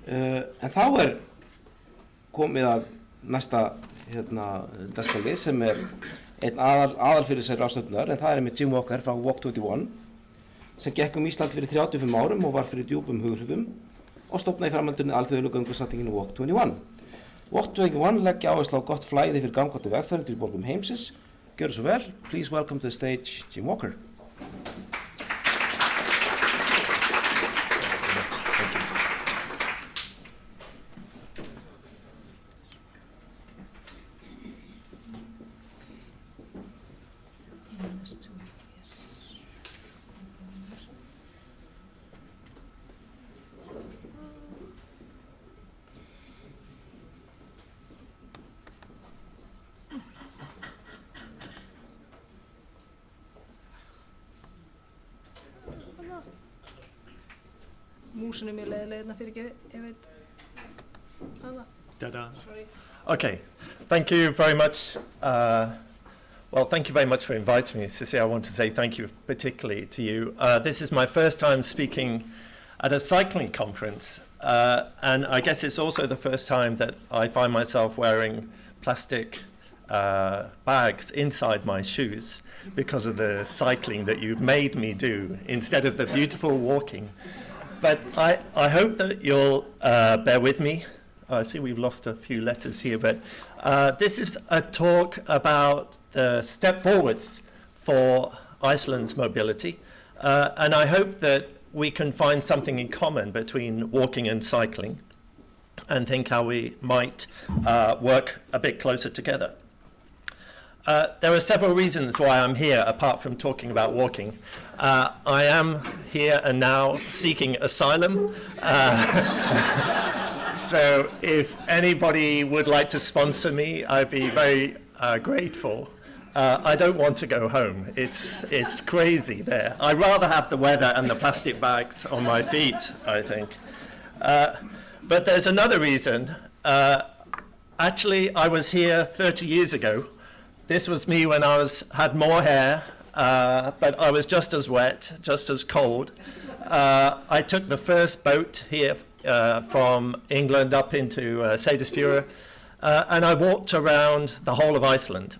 En þá komið að næsta dagskrali sem einn aðalfyrirsæður ráðstefnunnar, en það einmitt Jim Walker frá Walk21 sem gekk Ísland fyrir 35 árum og var fyrir djúpum hughrifum og stofnaði í framhaldinu alþjóðlegu göngusamtökin Walk21. Walk21 leggja áherslu á gott flæði fyrir gangandi vegfarendur í borgum heimsins. Gjörðu svo vel. Please welcome to the stage Jim Walker. Músin mjög leiðilegna fyrir ekki, ég veit. Sorry. Okay, thank you very much. Well, thank you very much for inviting me, Cecilia. I want to say thank you particularly to you. This is my first time speaking at a cycling conference, and I guess it's also the first time that I find myself wearing plastic bags inside my shoes because of the cycling that you've made me do instead of the beautiful walking. But I hope that you'll bear with me. I see we've lost a few letters here, but this is a talk about the step forwards for Iceland's mobility, and I hope that we can find something in common between walking and cycling and think how we might work a bit closer together. There are several reasons why I'm here, apart from talking about walking. I am here and now seeking asylum. So if anybody would like to sponsor me, I'd be very grateful. I don't want to go home. It's crazy there. I'd rather have the weather and the plastic bags on my feet, I think. But there's another reason. Actually, I was here 30 years ago. This was me when I had more hair, but I was just as wet, just as cold. I took the first boat here from England up into Seyðisfjörður, and I walked around the whole of Iceland,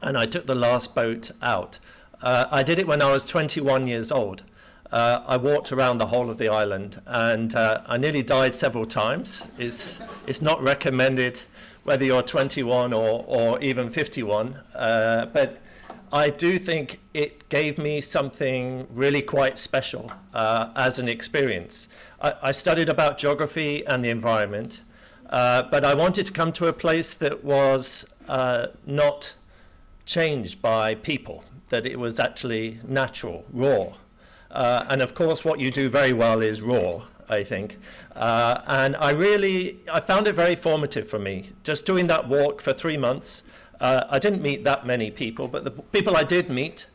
and I took the last boat out. I did it when I was 21 years old. I walked around the whole of the island, and I nearly died several times. It's not recommended whether you're 21 or even 51, but I do think it gave me something really quite special as an experience. I studied about geography and the environment, but I wanted to come to a place that was not changed by people, that it was actually natural, raw. And of course what you do very well is raw, I think. And I found it very formative for me. Just doing that walk for 3 months, I didn't meet that many people, but the people I did meet,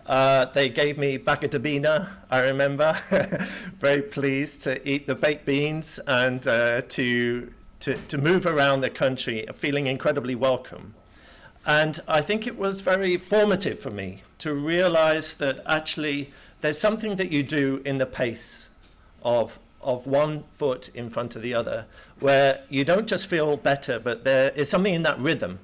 they gave me bakadabina, I remember, very pleased to eat the baked beans and to move around the country feeling incredibly welcome. And I think it was very formative for me to realize that actually there's something that you do in the pace of one foot in front of the other, where you don't just feel better, but there is something in that rhythm.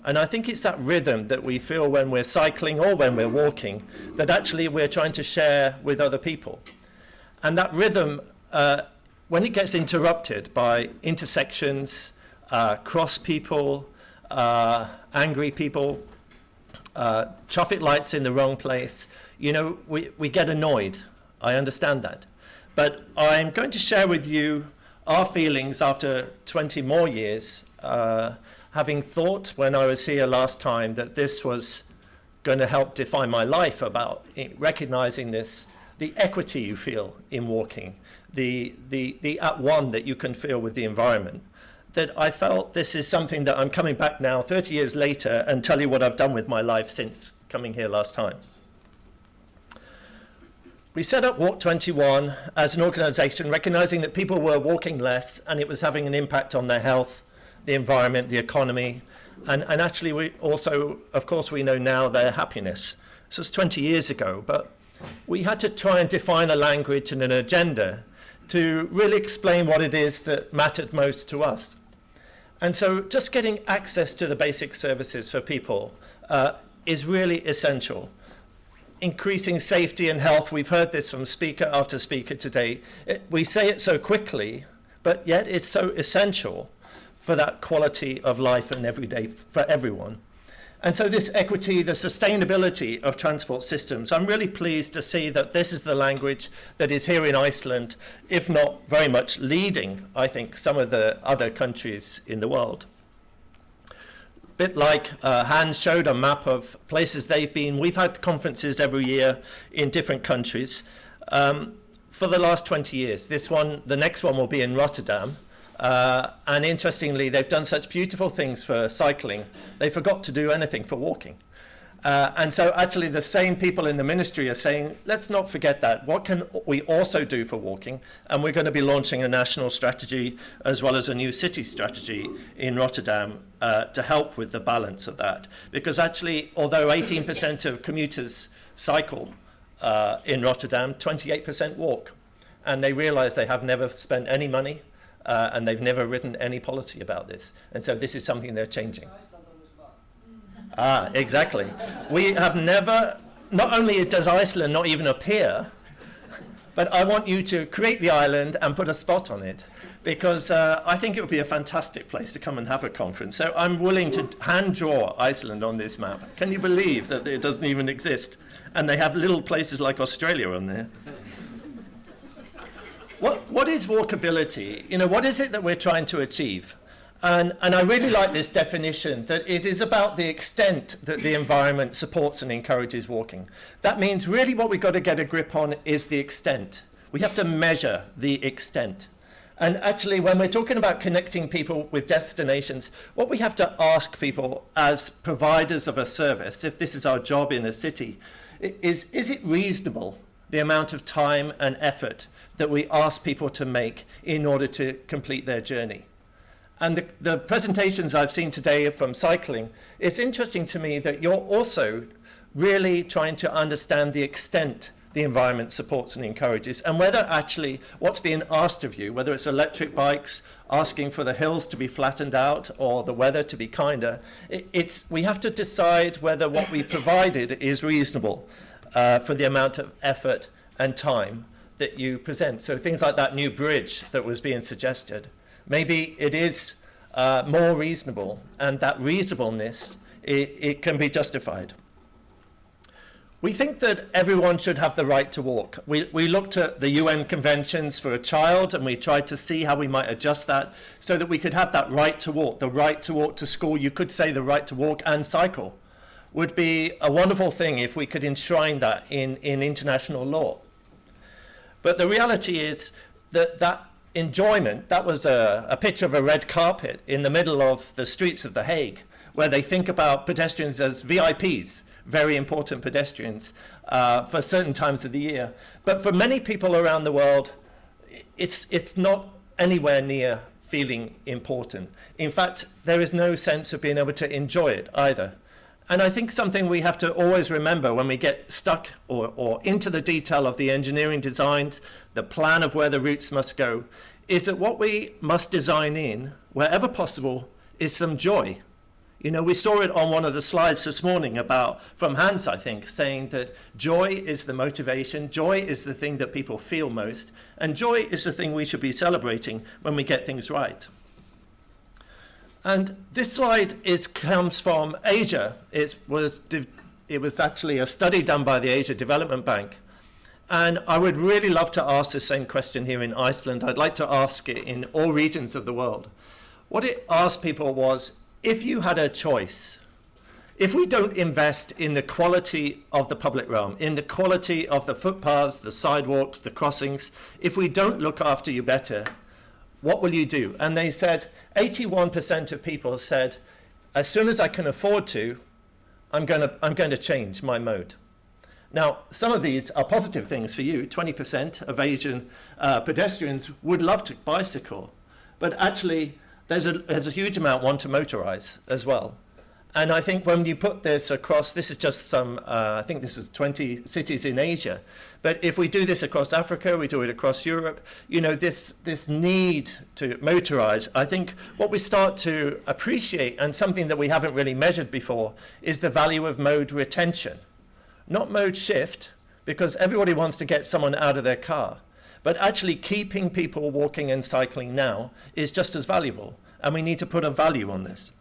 And I think it's that rhythm that we feel when we're cycling or when we're walking, that actually we're trying to share with other people. And that rhythm, when it gets interrupted by intersections, cross people, angry people, traffic lights in the wrong place, you know, we get annoyed. I understand that. But I'm going to share with you our feelings after 20 more years, having thought when I was here last time that this was going to help define my life, about recognizing this, the equity you feel in walking, the at one that you can feel with the environment, that I felt this is something that I'm coming back now 30 years later and tell you what I've done with my life since coming here last time. We set up Walk21 as an organization recognizing that people were walking less and it was having an impact on their health, the environment, the economy, and actually we also, of course, we know now their happiness. This was 20 years ago, but we had to try and define a language and an agenda to really explain what it is that mattered most to us. And so just getting access to the basic services for people is really essential. Increasing safety and health, we've heard this from speaker after speaker today. We say it so quickly, but yet it's so essential for that quality of life and every day for everyone. And so this equity, the sustainability of transport systems, I'm really pleased to see that this is the language that is here in Iceland, if not very much leading, I think, some of the other countries in the world. A bit like Hans showed a map of places they've been. We've had conferences every year in different countries for the last 20 years. The next one will be in Rotterdam. And interestingly, they've done such beautiful things for cycling, they forgot to do anything for walking. And so actually the same people in the ministry are saying, let's not forget that. What can we also do for walking? And we're going to be launching a national strategy as well as a new city strategy in Rotterdam to help with the balance of that. Because actually, although 18% of commuters cycle in Rotterdam, 28% walk. And they realize they have never spent any money and they've never written any policy about this. And so this is something they're changing. Exactly. We have never, not only does Iceland not even appear, but I want you to create the island and put a spot on it, because I think it would be a fantastic place to come and have a conference. So I'm willing to hand draw Iceland on this map. Can you believe that it doesn't even exist? And they have little places like Australia on there. What is walkability? You know, what is it that we're trying to achieve? And I really like this definition, that it is about the extent that the environment supports and encourages walking. That means really what we've got to get a grip on is the extent. We have to measure the extent. And actually, when we're talking about connecting people with destinations, what we have to ask people as providers of a service, if this is our job in a city, is it reasonable, the amount of time and effort that we ask people to make in order to complete their journey? And the presentations I've seen today from cycling, it's interesting to me that you're also really trying to understand the extent the environment supports and encourages, and whether actually what's being asked of you, whether it's electric bikes, asking for the hills to be flattened out or the weather to be kinder, we have to decide whether what we provided is reasonable for the amount of effort and time that you present. So things like that new bridge that was being suggested, maybe it is more reasonable, and that reasonableness, it can be justified. We think that everyone should have the right to walk. We looked at the UN conventions for a child, and we tried to see how we might adjust that so that we could have that right to walk, the right to walk to school. You could say the right to walk and cycle would be a wonderful thing if we could enshrine that in international law. But the reality is that enjoyment, that was a picture of a red carpet in the middle of the streets of The Hague, where they think about pedestrians as VIPs, very important pedestrians, for certain times of the year. But for many people around the world, it's not anywhere near feeling important. In fact, there is no sense of being able to enjoy it either. And I think something we have to always remember when we get stuck or into the detail of the engineering designs, the plan of where the routes must go, is that what we must design in, wherever possible, is some joy. You know, we saw it on one of the slides this morning from Hans, I think, saying that joy is the motivation, joy is the thing that people feel most, and joy is the thing we should be celebrating when we get things right. And this slide comes from Asia. It was actually a study done by the Asia Development Bank. And I would really love to ask the same question here in Iceland. I'd like to ask it in all regions of the world. What it asked people was, if you had a choice, if we don't invest in the quality of the public realm, in the quality of the footpaths, the sidewalks, the crossings, if we don't look after you better, what will you do? And they said, 81% of people said, as soon as I can afford to, I'm going to change my mode. Now, some of these are positive things for you. 20% of Asian pedestrians would love to bicycle, but actually there's a huge amount want to motorize as well. And I think when you put this across, this is just some, I think this is 20 cities in Asia. But if we do this across Africa, we do it across Europe, you know, this need to motorize, I think what we start to appreciate, and something that we haven't really measured before, is the value of mode retention. Not mode shift, because everybody wants to get someone out of their car. But actually keeping people walking and cycling now is just as valuable. And we need to put a value on this.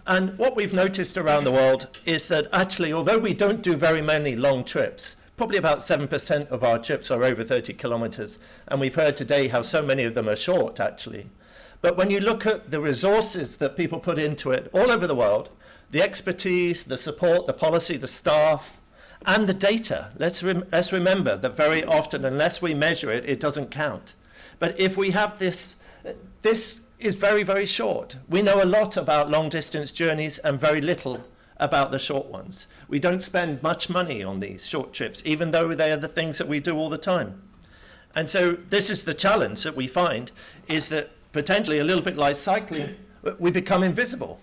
And what we've noticed around the world is that actually, although we don't do very many long trips, probably about 7% of our trips are over 30 kilometers. And we've heard today how so many of them are short, actually. But when you look at the resources that people put into it all over the world, the expertise, the support, the policy, the staff, and the data, let's remember that very often, unless we measure it, it doesn't count. But if we have this is very, very short. We know a lot about long distance journeys and very little about the short ones. We don't spend much money on these short trips, even though they are the things that we do all the time. And so this is the challenge that we find, is that potentially a little bit like cycling, we become invisible.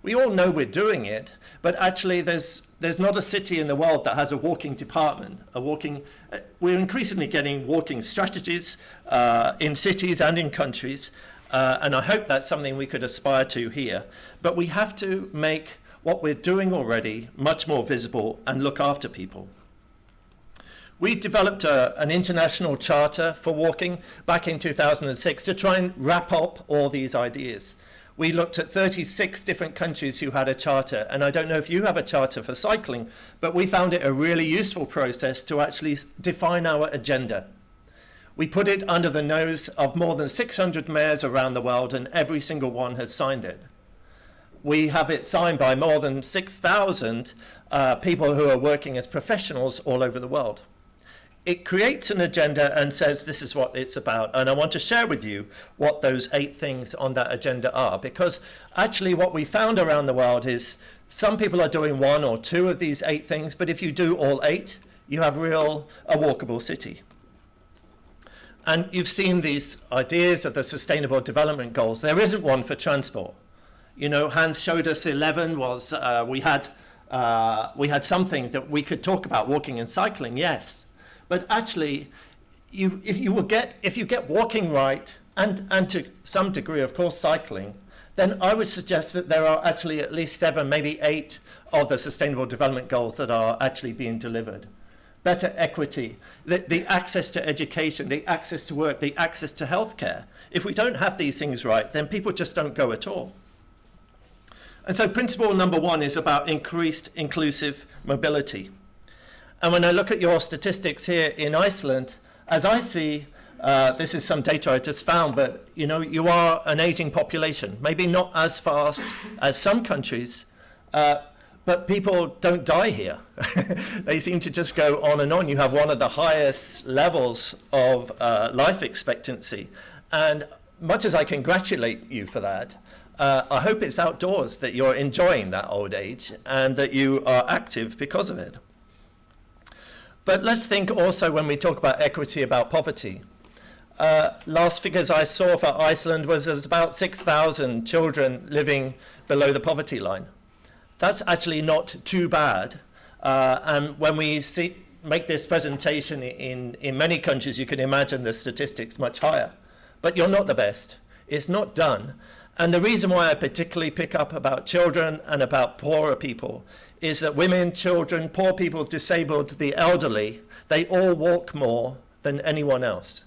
We all know we're doing it, but actually there's not a city in the world that has a walking department. We're increasingly getting walking strategies in cities and in countries, and I hope that's something we could aspire to here. But we have to make what we're doing already much more visible and look after people. We developed an international charter for walking back in 2006 to try and wrap up all these ideas. We looked at 36 different countries who had a charter, and I don't know if you have a charter for cycling, but we found it a really useful process to actually define our agenda. We put it under the nose of more than 600 mayors around the world, and every single one has signed it. We have it signed by more than 6,000 people who are working as professionals all over the world. It creates an agenda and says this is what it's about. And I want to share with you what those 8 things on that agenda are, because actually what we found around the world is some people are doing 1 or 2 of these 8 things, but if you do all 8, you have a walkable city. And you've seen these ideas of the Sustainable Development Goals. There isn't one for transport. You know, Hans showed us 11 was, we had something that we could talk about, walking and cycling, yes. But actually, if you get walking right, and to some degree, of course, cycling, then I would suggest that there are actually at least 7, maybe 8 of the Sustainable Development Goals that are actually being delivered. Better equity, the access to education, the access to work, the access to healthcare. If we don't have these things right, then people just don't go at all. And so principle number 1 is about increased inclusive mobility. And when I look at your statistics here in Iceland, as I see, this is some data I just found, but you know, you are an aging population, maybe not as fast as some countries, but people don't die here. They seem to just go on and on. You have one of the highest levels of life expectancy. And much as I congratulate you for that, I hope it's outdoors that you're enjoying that old age and that you are active because of it. But let's think also, when we talk about equity, about poverty. Last figures I saw for Iceland was there's about 6,000 children living below the poverty line. That's actually not too bad. And when we make this presentation in many countries, you can imagine the statistics much higher. But you're not the best. It's not done. And the reason why I particularly pick up about children and about poorer people is that women, children, poor people, disabled, the elderly, they all walk more than anyone else.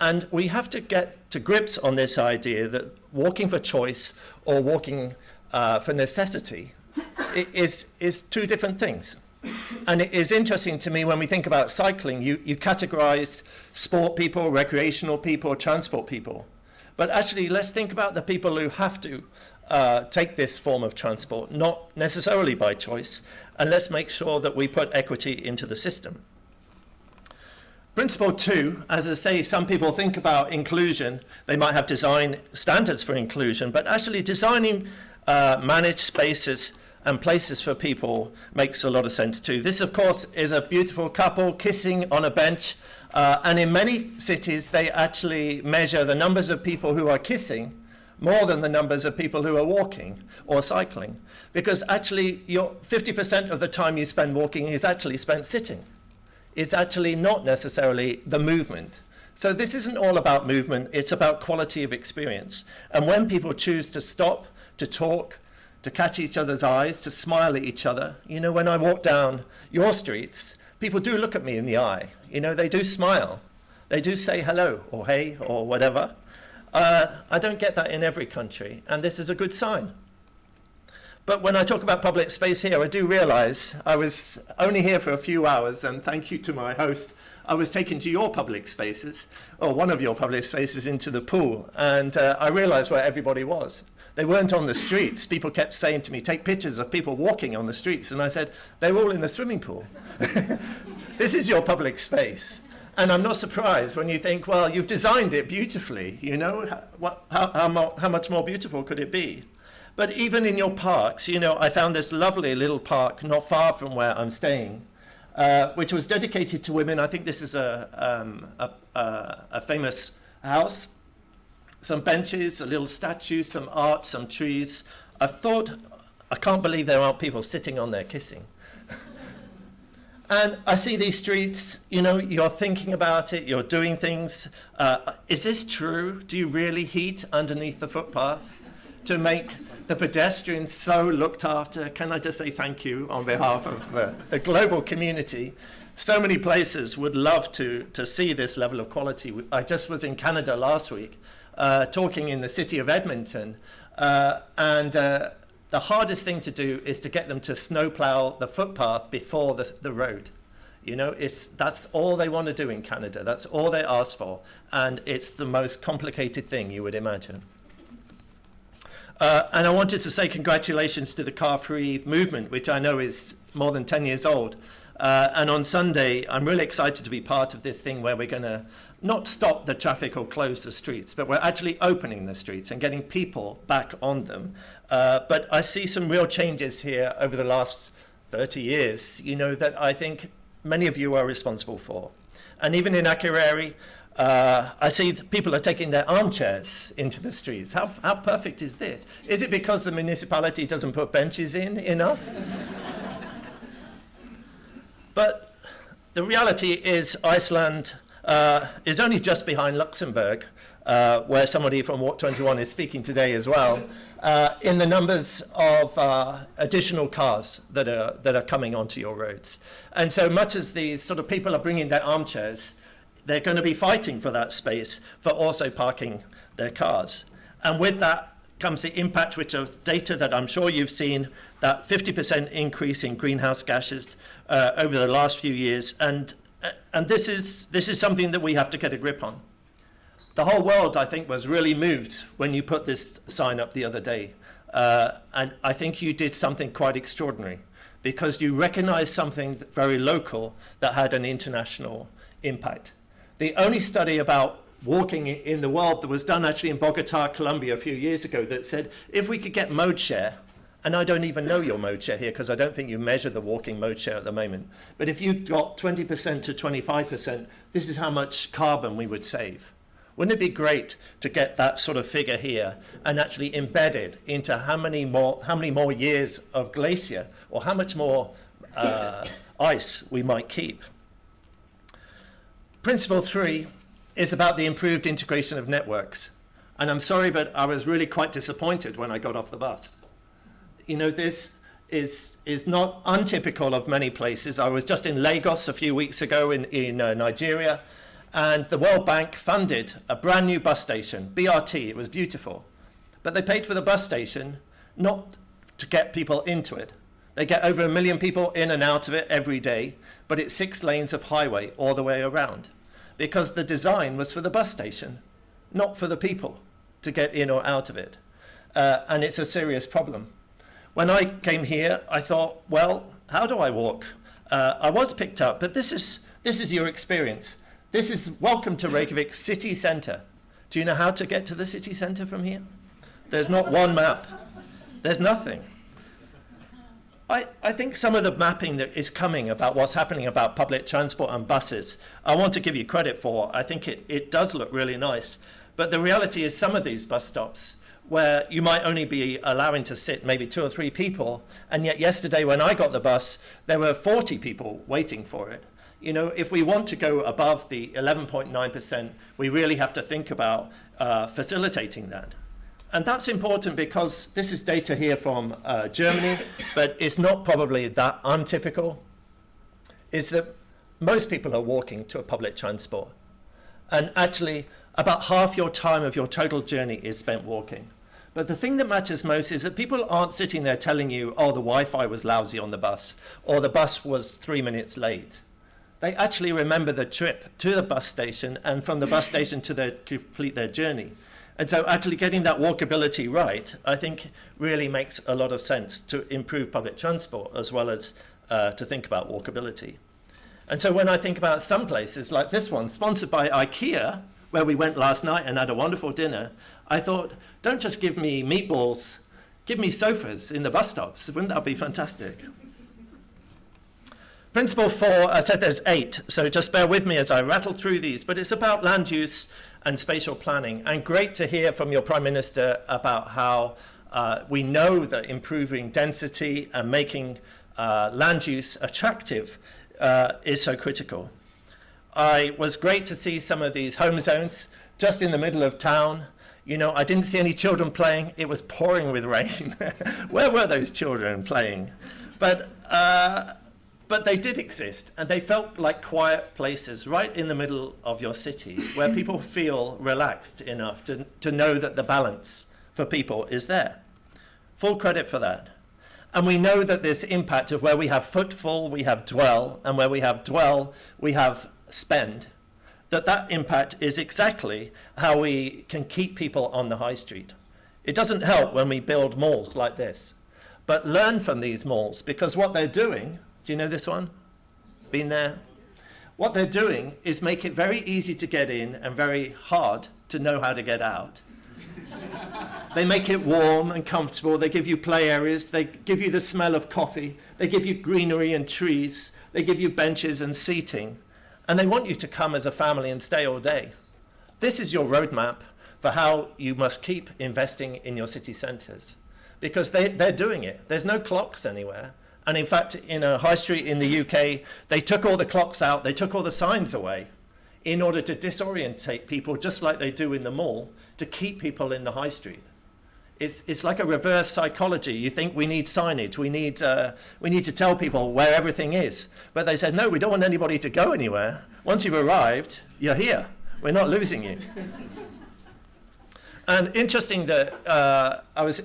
And we have to get to grips on this idea that walking for choice or walking for necessity is 2 different things. And it is interesting to me when we think about cycling, you categorize sport people, recreational people, transport people. But actually, let's think about the people who have to take this form of transport, not necessarily by choice, and let's make sure that we put equity into the system. Principle 2, as I say, some people think about inclusion. They might have design standards for inclusion, but actually designing managed spaces and places for people makes a lot of sense too. This, of course, is a beautiful couple kissing on a bench. And in many cities, they actually measure the numbers of people who are kissing more than the numbers of people who are walking or cycling, because actually 50% of the time you spend walking is actually spent sitting. It's actually not necessarily the movement. So this isn't all about movement, it's about quality of experience. And when people choose to stop, to talk, to catch each other's eyes, to smile at each other, you know, when I walk down your streets, people do look at me in the eye. You know, they do smile. They do say hello or hey or whatever. I don't get that in every country, and this is a good sign. But when I talk about public space here, I do realize I was only here for a few hours, and thank you to my host, I was taken to your public spaces, or one of your public spaces, into the pool, and I realized where everybody was. They weren't on the streets. People kept saying to me, take pictures of people walking on the streets, and I said, they're all in the swimming pool. This is your public space. And I'm not surprised when you think, well, you've designed it beautifully, you know, how much more beautiful could it be? But even in your parks, you know, I found this lovely little park not far from where I'm staying, which was dedicated to women. I think this is a famous house. Some benches, a little statue, some art, some trees. I can't believe there aren't people sitting on there kissing. And I see these streets, you know, you're thinking about it, you're doing things. Is this true? Do you really heat underneath the footpath to make the pedestrians so looked after? Can I just say thank you on behalf of the global community? So many places would love to see this level of quality. I just was in Canada last week, talking in the city of Edmonton, and the hardest thing to do is to get them to snowplow the footpath before the road. You know, that's all they want to do in Canada. That's all they ask for. And it's the most complicated thing you would imagine. And I wanted to say congratulations to the car-free movement, which I know is more than 10 years old. And on Sunday, I'm really excited to be part of this thing where we're going to not stop the traffic or close the streets, but we're actually opening the streets and getting people back on them. But I see some real changes here over the last 30 years, you know, that I think many of you are responsible for. And even in Akureyri, I see that people are taking their armchairs into the streets. How perfect is this? Is it because the municipality doesn't put benches in enough? But the reality is Iceland is only just behind Luxembourg, where somebody from Walk 21 is speaking today as well, in the numbers of additional cars that are coming onto your roads. And so much as these sort of people are bringing their armchairs, they're going to be fighting for that space, for also parking their cars. And with that comes the impact, which are data that I'm sure you've seen, that 50% increase in greenhouse gases over the last few years. And this is something that we have to get a grip on. The whole world, I think, was really moved when you put this sign up the other day. And I think you did something quite extraordinary, because you recognized something very local that had an international impact. The only study about walking in the world that was done actually in Bogota, Colombia a few years ago, that said if we could get mode share, and I don't even know your mode share here because I don't think you measure the walking mode share at the moment, but if you got 20% to 25%, this is how much carbon we would save. Wouldn't it be great to get that sort of figure here and actually embed it into how many more years of glacier, or how much more ice we might keep? Principle 3 is about the improved integration of networks. And I'm sorry, but I was really quite disappointed when I got off the bus. You know, this is not untypical of many places. I was just in Lagos a few weeks ago in Nigeria, and the World Bank funded a brand new bus station, BRT. It was beautiful. But they paid for the bus station not to get people into it. They get over 1 million people in and out of it every day, but it's 6 lanes of highway all the way around, because the design was for the bus station, not for the people to get in or out of it. And it's a serious problem. When I came here, I thought, well, how do I walk? I was picked up, but this is your experience. This is welcome to Reykjavik city centre. Do you know how to get to the city centre from here? There's not one map. There's nothing. I think some of the mapping that is coming about what's happening about public transport and buses, I want to give you credit for. I think it does look really nice. But the reality is some of these bus stops where you might only be allowing to sit maybe 2 or 3 people, and yet yesterday when I got the bus, there were 40 people waiting for it. You know, if we want to go above the 11.9%, we really have to think about facilitating that. And that's important because this is data here from Germany, but it's not probably that untypical, is that most people are walking to a public transport. And actually, about half your time of your total journey is spent walking. But the thing that matters most is that people aren't sitting there telling you, oh, the Wi-Fi was lousy on the bus, or the bus was 3 minutes late. They actually remember the trip to the bus station and from the bus station to complete their journey. And so actually getting that walkability right, I think really makes a lot of sense to improve public transport as well as to think about walkability. And so when I think about some places like this one, sponsored by IKEA, where we went last night and had a wonderful dinner, I thought, don't just give me meatballs, give me sofas in the bus stops. Wouldn't that be fantastic? Principle 4, I said there's 8, so just bear with me as I rattle through these, but it's about land use and spatial planning. And great to hear from your Prime Minister about how we know that improving density and making land use attractive is so critical. It was great to see some of these home zones just in the middle of town. You know, I didn't see any children playing. It was pouring with rain. Where were those children playing? But they did exist, and they felt like quiet places right in the middle of your city where people feel relaxed enough to know that the balance for people is there. Full credit for that. And we know that this impact of where we have footfall, we have dwell, and where we have dwell, we have spend, that impact is exactly how we can keep people on the high street. It doesn't help when we build malls like this, but learn from these malls, because what they're doing, do you know this one? Been there? What they're doing is make it very easy to get in and very hard to know how to get out. They make it warm and comfortable. They give you play areas. They give you the smell of coffee. They give you greenery and trees. They give you benches and seating. And they want you to come as a family and stay all day. This is your roadmap for how you must keep investing in your city centres, because they're doing it. There's no clocks anywhere. And in fact, in a high street in the UK, they took all the clocks out, they took all the signs away in order to disorientate people, just like they do in the mall, to keep people in the high street. It's like a reverse psychology. You think we need signage, we need to tell people where everything is. But they said, no, we don't want anybody to go anywhere. Once you've arrived, you're here. We're not losing you. And interesting that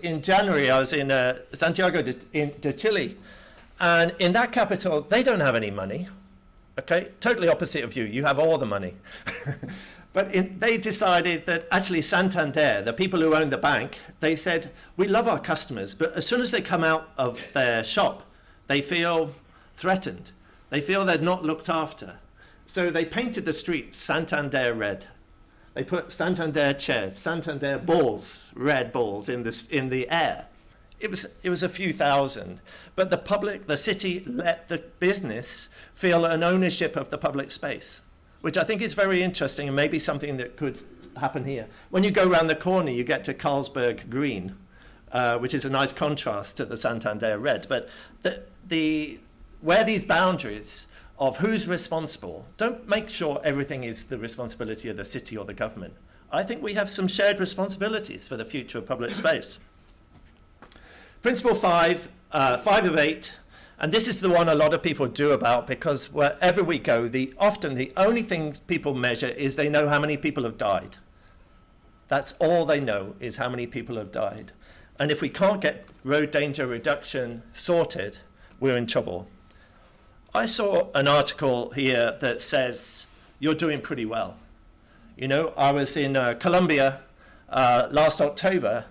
in January, I was in Santiago de Chile. And in that capital, they don't have any money. Okay, totally opposite of you. You have all the money. But they decided that actually Santander, the people who own the bank, they said, we love our customers, but as soon as they come out of their shop, they feel threatened. They feel they're not looked after. So they painted the streets Santander red. They put Santander chairs, Santander balls, red balls in the air. It was a few thousand, but the city let the business feel an ownership of the public space, which I think is very interesting and maybe something that could happen here. When you go around the corner, you get to Carlsberg Green, which is a nice contrast to the Santander red. But where these boundaries of who's responsible, don't make sure everything is the responsibility of the city or the government. I think we have some shared responsibilities for the future of public space. Principle 5, 5 of 8, and this is the one a lot of people do about, because wherever we go, often the only thing people measure is they know how many people have died. That's all they know, is how many people have died. And if we can't get road danger reduction sorted, we're in trouble. I saw an article here that says, you're doing pretty well. You know, I was in Colombia last October,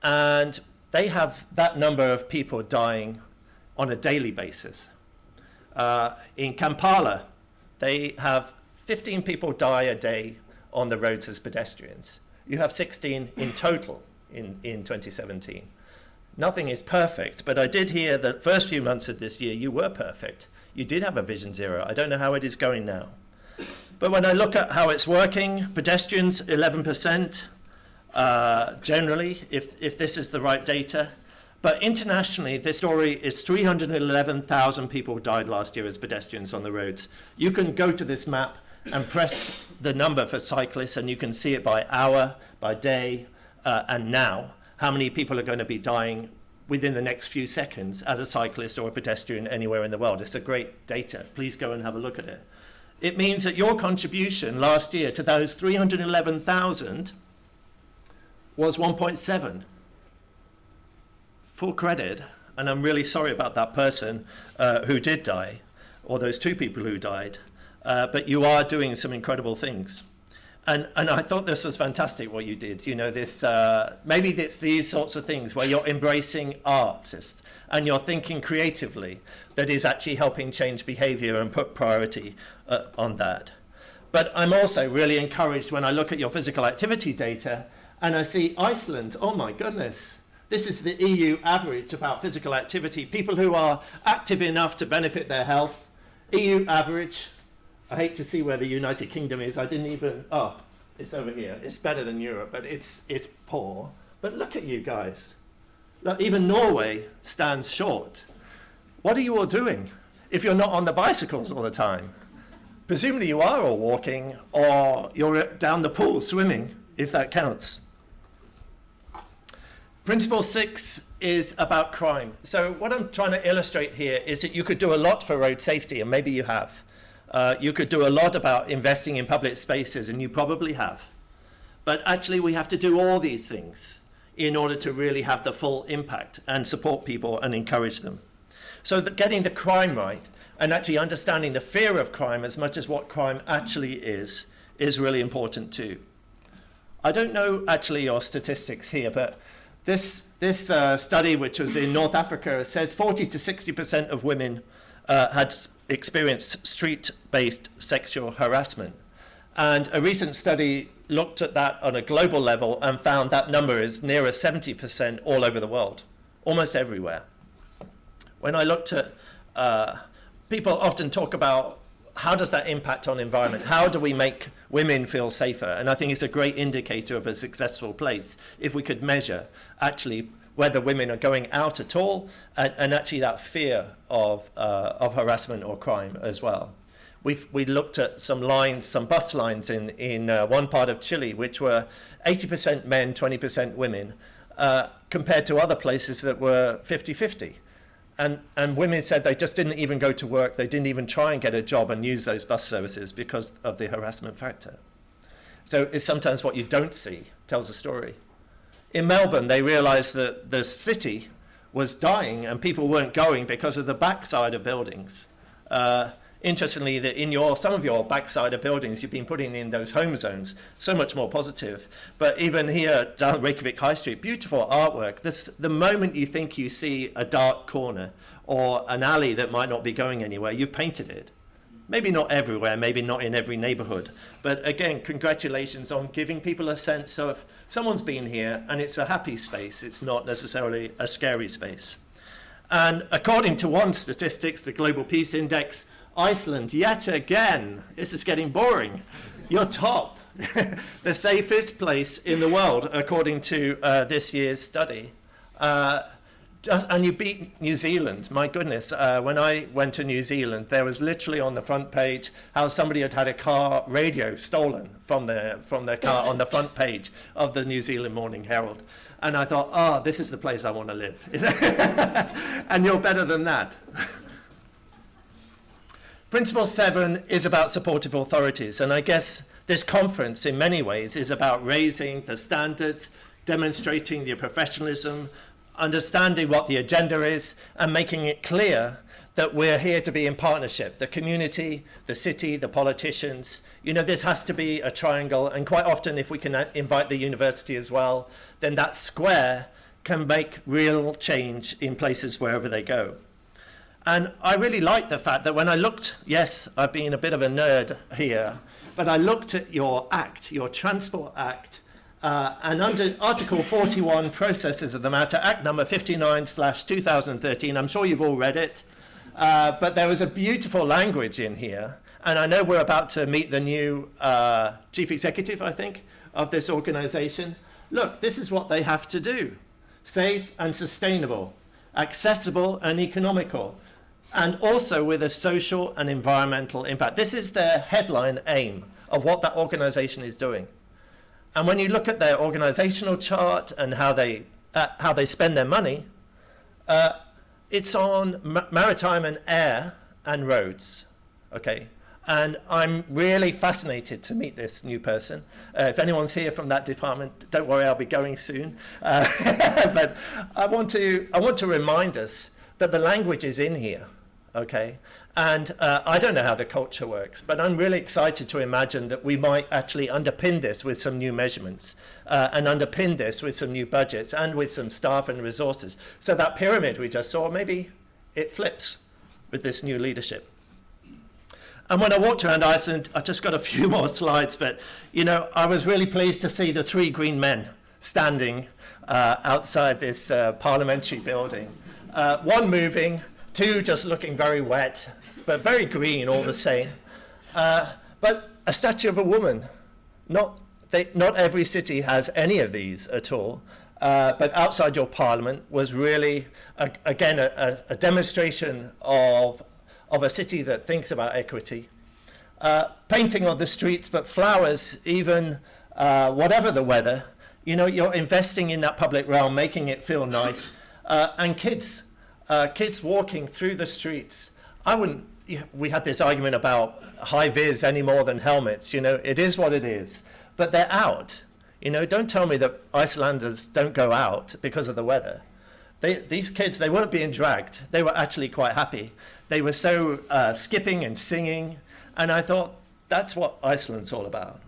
and they have that number of people dying on a daily basis. In Kampala, they have 15 people die a day on the roads as pedestrians. You have 16 in total in 2017. Nothing is perfect, but I did hear that first few months of this year, you were perfect. You did have a Vision Zero. I don't know how it is going now. But when I look at how it's working, pedestrians, 11%, generally, if this is the right data. But internationally, this story is 311,000 people died last year as pedestrians on the roads. You can go to this map and press the number for cyclists, and you can see it by hour, by day, and now, how many people are going to be dying within the next few seconds as a cyclist or a pedestrian anywhere in the world. It's a great data. Please go and have a look at it. It means that your contribution last year to those 311,000 was 1.7. Full credit, and I'm really sorry about that person who did die, or those two people who died, but you are doing some incredible things. And I thought this was fantastic what you did. You know, this maybe it's these sorts of things where you're embracing artists and you're thinking creatively that is actually helping change behavior and put priority on that. But I'm also really encouraged when I look at your physical activity data and I see Iceland. Oh my goodness. This is the EU average about physical activity. People who are active enough to benefit their health. EU average. I hate to see where the United Kingdom is. I didn't even, oh, it's over here. It's better than Europe, but it's poor. But look at you guys. Look, even Norway stands short. What are you all doing if you're not on the bicycles all the time? Presumably you are all walking, or you're down the pool swimming, if that counts. Principle 6 is about crime. So what I'm trying to illustrate here is that you could do a lot for road safety, and maybe you have. You could do a lot about investing in public spaces, and you probably have. But actually, we have to do all these things in order to really have the full impact and support people and encourage them. So that getting the crime right and actually understanding the fear of crime as much as what crime actually is really important too. I don't know actually your statistics here, but this study, which was in North Africa, says 40 to 60% of women had experienced street-based sexual harassment. And a recent study looked at that on a global level and found that number is nearer 70% all over the world, almost everywhere. When I looked at, people often talk about how does that impact on environment? How do we make women feel safer? And I think it's a great indicator of a successful place if we could measure actually whether women are going out at all, and actually that fear of harassment or crime as well. We looked at some lines, some bus lines in one part of Chile, which were 80% men, 20% women, compared to other places that were 50-50. And women said they just didn't even go to work, they didn't even try and get a job and use those bus services because of the harassment factor. So it's sometimes what you don't see tells a story. In Melbourne, they realized that the city was dying and people weren't going because of the backside of buildings. Interestingly, that in some of your backside of buildings, you've been putting in those home zones, so much more positive. But even here down Reykjavik High Street, beautiful artwork. The moment you think you see a dark corner or an alley that might not be going anywhere, you've painted it. Maybe not everywhere, maybe not in every neighborhood. But again, congratulations on giving people a sense of someone's been here and it's a happy space. It's not necessarily a scary space. And according to one statistics, the Global Peace Index, Iceland, yet again, this is getting boring. You're top, the safest place in the world, according to this year's study. And you beat New Zealand. My goodness, when I went to New Zealand, there was literally on the front page how somebody had had a car radio stolen from their car on the front page of the New Zealand Morning Herald. And I thought, oh, this is the place I want to live. And you're better than that. Principle 7 is about supportive authorities. And I guess this conference, in many ways, is about raising the standards, demonstrating the professionalism, understanding what the agenda is, and making it clear that we're here to be in partnership. The community, the city, the politicians. You know, this has to be a triangle. And quite often, if we can invite the university as well, then that square can make real change in places wherever they go. And I really like the fact that when I looked, yes, I've been a bit of a nerd here, but I looked at your act, your Transport Act, and under Article 41, Processes of the Matter, Act number 59/2013, I'm sure you've all read it, but there was a beautiful language in here, and I know we're about to meet the new chief executive, I think, of this organization, look, this is what they have to do. Safe and sustainable, accessible and economical, and also with a social and environmental impact. This is their headline aim of what that organization is doing. And when you look at their organizational chart and how they spend their money, it's on maritime and air and roads, okay? And I'm really fascinated to meet this new person. If anyone's here from that department, don't worry, I'll be going soon. But I want to remind us that the language is in here, okay? And I don't know how the culture works, but I'm really excited to imagine that we might actually underpin this with some new measurements and underpin this with some new budgets and with some staff and resources. So that pyramid we just saw, maybe it flips with this new leadership. And when I walked around Iceland, I just got a few more slides, but you know, I was really pleased to see the 3 green men standing outside this parliamentary building. 1 moving, 2 just looking very wet, but very green all the same. But a statue of a woman. Not every city has any of these at all, but outside your parliament was really, again, a demonstration of a city that thinks about equity. Painting on the streets, but flowers, even whatever the weather, you know, you're investing in that public realm, making it feel nice. And kids walking through the streets. We had this argument about high vis any more than helmets, you know, it is what it is, but they're out. You know, don't tell me that Icelanders don't go out because of the weather. These kids, they weren't being dragged. They were actually quite happy. They were so skipping and singing, and I thought, that's what Iceland's all about.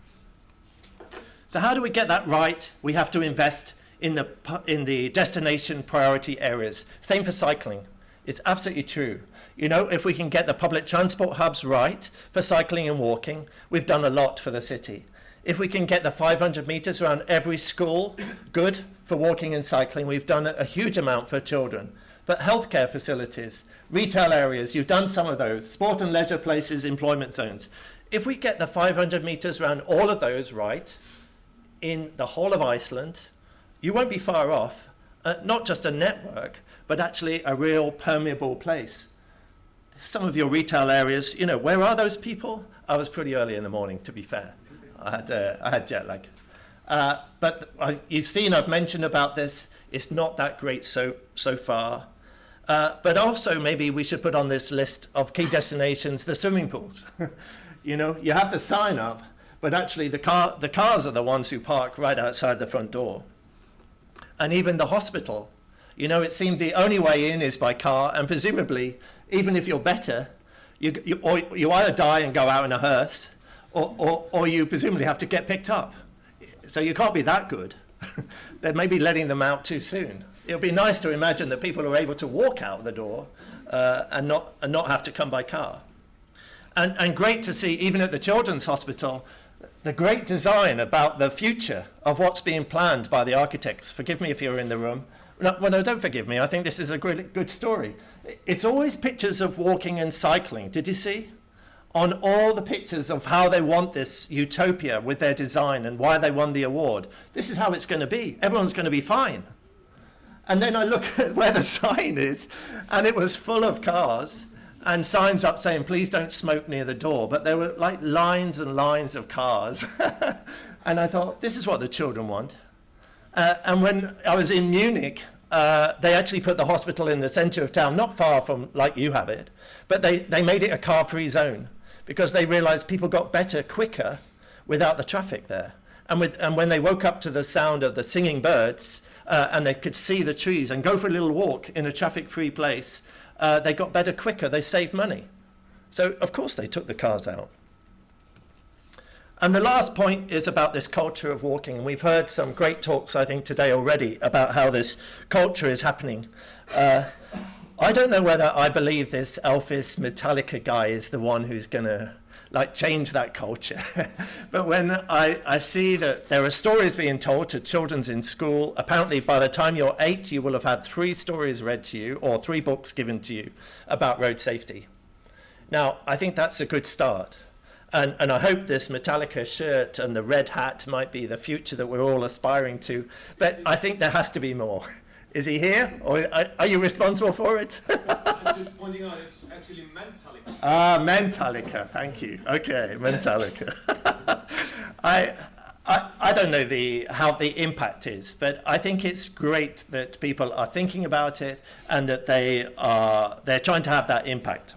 So how do we get that right? We have to invest in the destination priority areas. Same for cycling. It's absolutely true. You know, if we can get the public transport hubs right for cycling and walking, we've done a lot for the city. If we can get the 500 meters around every school, good for walking and cycling, we've done a huge amount for children. But healthcare facilities, retail areas, you've done some of those, sport and leisure places, employment zones. If we get the 500 meters around all of those right in the whole of Iceland, you won't be far off, not just a network, but actually a real permeable place. Some of your retail areas, you know, where are those people? I was pretty early in the morning, to be fair. I had jet lag. But you've seen, I've mentioned about this, it's not that great so far. But also maybe we should put on this list of key destinations, the swimming pools. You know, you have the sign up, but actually the cars are the ones who park right outside the front door. And even the hospital, you know, it seemed the only way in is by car, and presumably, even if you're better, you either die and go out in a hearse, or you presumably have to get picked up. So you can't be that good. They may be letting them out too soon. It would be nice to imagine that people are able to walk out the door and not have to come by car. And great to see, even at the Children's Hospital, the great design about the future of what's being planned by the architects. Forgive me if you're in the room. No, don't forgive me. I think this is a really good story. It's always pictures of walking and cycling. Did you see? On all the pictures of how they want this utopia with their design and why they won the award. This is how it's going to be. Everyone's going to be fine. And then I look at where the sign is, and it was full of cars and signs up saying, please don't smoke near the door. But there were like lines and lines of cars. And I thought, this is what the children want. And when I was in Munich, they actually put the hospital in the center of town, not far from like you have it, but they made it a car-free zone because they realized people got better quicker without the traffic there. And when they woke up to the sound of the singing birds and they could see the trees and go for a little walk in a traffic-free place, they got better quicker, they saved money. So of course they took the cars out. And the last point is about this culture of walking. And we've heard some great talks, I think, today already about how this culture is happening. I don't know whether I believe this Elvis Metallica guy is the one who's going to change that culture. But when I see that there are stories being told to children in school, apparently by the time you're 8, you will have had 3 stories read to you or 3 books given to you about road safety. Now, I think that's a good start. And I hope this Metallica shirt and the red hat might be the future that we're all aspiring to. But I think there has to be more. Is he here? Or are you responsible for it? I'm just pointing out it's actually Metallica. Ah, Metallica. Thank you. Okay, Metallica. I don't know how the impact is, but I think it's great that people are thinking about it and that they're trying to have that impact.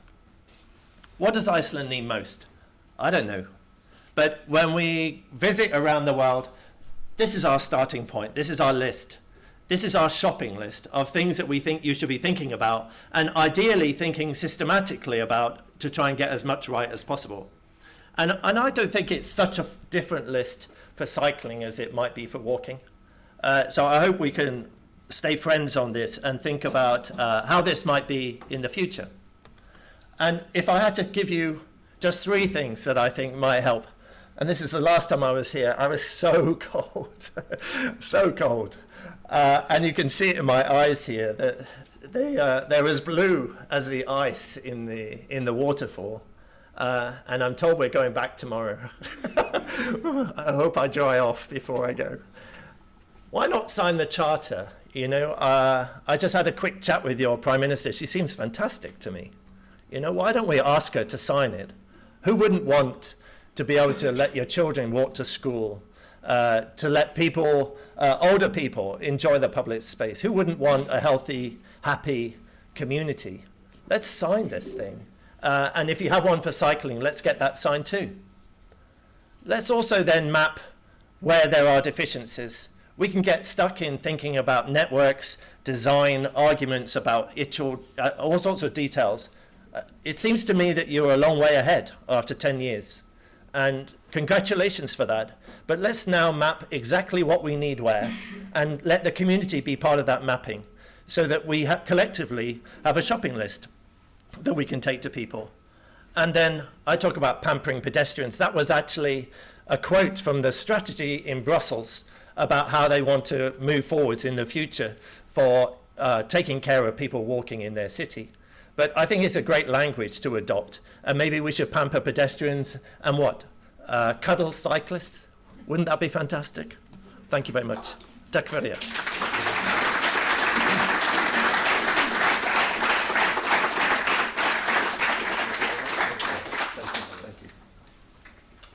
What does Iceland need most? I don't know. But when we visit around the world, this is our starting point. This is our list. This is our shopping list of things that we think you should be thinking about, and ideally thinking systematically about to try and get as much right as possible. And I don't think it's such a different list for cycling as it might be for walking. So I hope we can stay friends on this and think about how this might be in the future. And if I had to give you just 3 things that I think might help, and this is the last time I was here, I was so cold, so cold. And you can see it in my eyes here that they're as blue as the ice in the waterfall. And I'm told we're going back tomorrow. I hope I dry off before I go. Why not sign the charter? You know, I just had a quick chat with your Prime Minister. She seems fantastic to me. You know, why don't we ask her to sign it? Who wouldn't want to be able to let your children walk to school, to let people, older people, enjoy the public space? Who wouldn't want a healthy, happy community? Let's sign this thing. And if you have one for cycling, let's get that signed too. Let's also then map where there are deficiencies. We can get stuck in thinking about networks, design, arguments about all sorts of details. It seems to me that you're a long way ahead after 10 years. And congratulations for that. But let's now map exactly what we need where and let the community be part of that mapping so that we collectively have a shopping list that we can take to people. And then I talk about pampering pedestrians. That was actually a quote from the strategy in Brussels about how they want to move forwards in the future for taking care of people walking in their city. But I think it's a great language to adopt. And maybe we should pamper pedestrians and cuddle cyclists. Wouldn't that be fantastic? Thank you very much. Tack för det.